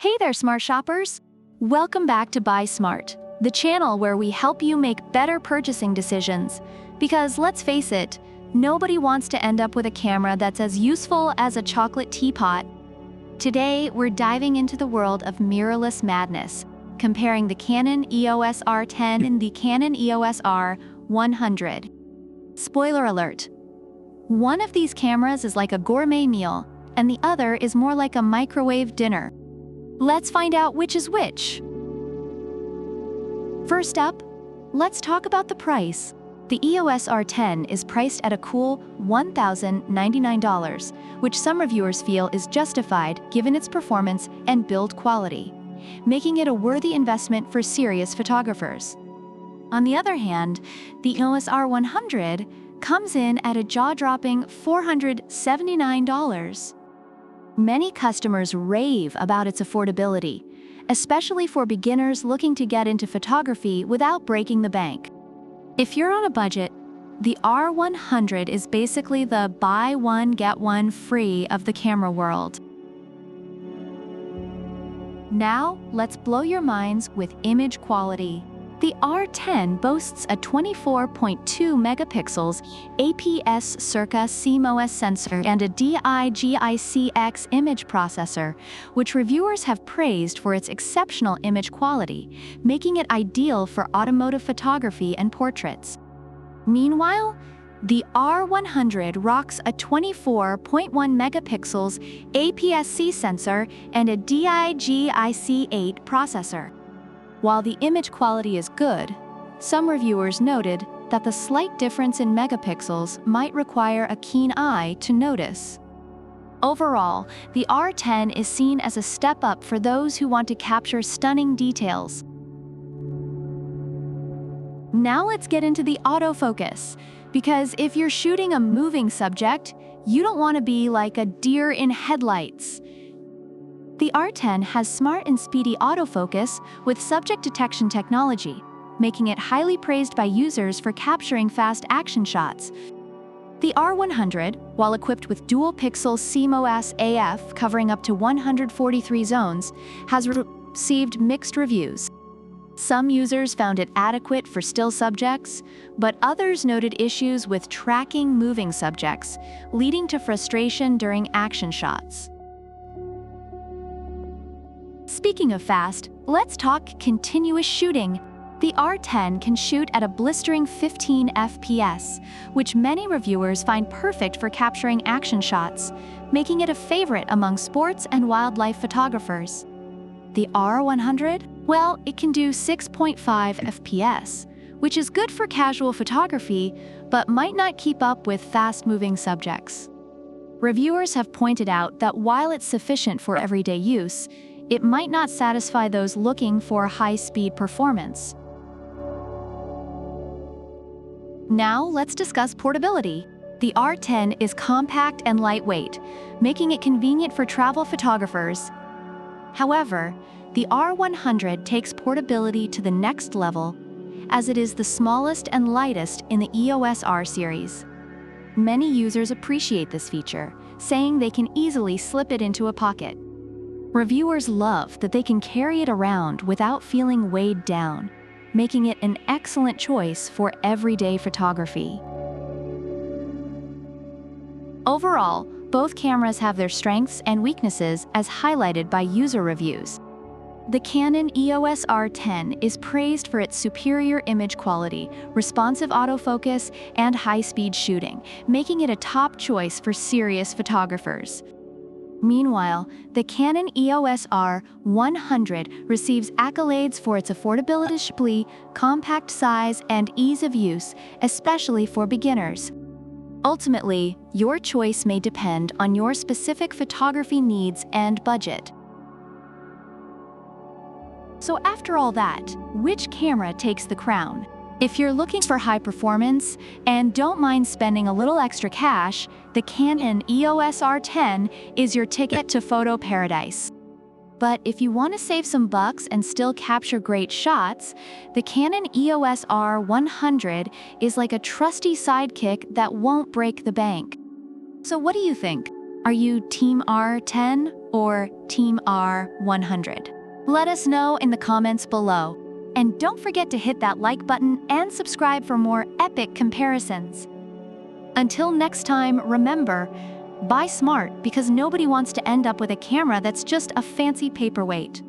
Hey there, smart shoppers! Welcome back to Buy Smart, the channel where we help you make better purchasing decisions. Because let's face it, nobody wants to end up with a camera that's as useful as a chocolate teapot. Today, we're diving into the world of mirrorless madness, comparing the Canon EOS R10 and the Canon EOS R100. Spoiler alert. One of these cameras is like a gourmet meal, and the other is more like a microwave dinner. Let's find out which is which. First up, let's talk about the price. The EOS R10 is priced at a cool $1,099, which some reviewers feel is justified given its performance and build quality, making it a worthy investment for serious photographers. On the other hand, the EOS R100 comes in at a jaw-dropping $479. Many customers rave about its affordability, especially for beginners looking to get into photography without breaking the bank. If you're on a budget, the R100 is basically the buy one, get one free of the camera world. Now, let's blow your minds with image quality. The R10 boasts a 24.2 megapixels APS circa CMOS sensor and a DIGIC-X image processor, which reviewers have praised for its exceptional image quality, making it ideal for automotive photography and portraits. Meanwhile, the R100 rocks a 24.1 megapixels APS-C sensor and a DIGIC-8 processor. While the image quality is good, some reviewers noted that the slight difference in megapixels might require a keen eye to notice. Overall, the R10 is seen as a step up for those who want to capture stunning details. Now let's get into the autofocus, because if you're shooting a moving subject, you don't want to be like a deer in headlights. The R10 has smart and speedy autofocus with subject detection technology, making it highly praised by users for capturing fast action shots. The R100, while equipped with dual-pixel CMOS AF covering up to 143 zones, has received mixed reviews. Some users found it adequate for still subjects, but others noted issues with tracking moving subjects, leading to frustration during action shots. Speaking of fast, let's talk continuous shooting. The R10 can shoot at a blistering 15 FPS, which many reviewers find perfect for capturing action shots, making it a favorite among sports and wildlife photographers. The R100? Well, it can do 6.5 FPS, which is good for casual photography, but might not keep up with fast-moving subjects. Reviewers have pointed out that while it's sufficient for everyday use, it might not satisfy those looking for high-speed performance. Now let's discuss portability. The R10 is compact and lightweight, making it convenient for travel photographers. However, the R100 takes portability to the next level, as it is the smallest and lightest in the EOS R series. Many users appreciate this feature, saying they can easily slip it into a pocket. Reviewers love that they can carry it around without feeling weighed down, making it an excellent choice for everyday photography. Overall, both cameras have their strengths and weaknesses as highlighted by user reviews. The Canon EOS R10 is praised for its superior image quality, responsive autofocus, and high-speed shooting, making it a top choice for serious photographers. Meanwhile, the Canon EOS R100 receives accolades for its affordability, compact size, and ease of use, especially for beginners. Ultimately, your choice may depend on your specific photography needs and budget. So after all that, which camera takes the crown? If you're looking for high performance and don't mind spending a little extra cash, the Canon EOS R10 is your ticket to photo paradise. But if you want to save some bucks and still capture great shots, the Canon EOS R100 is like a trusty sidekick that won't break the bank. So what do you think? Are you Team R10 or Team R100? Let us know in the comments below. And don't forget to hit that like button and subscribe for more epic comparisons. Until next time, remember, buy smart because nobody wants to end up with a camera that's just a fancy paperweight.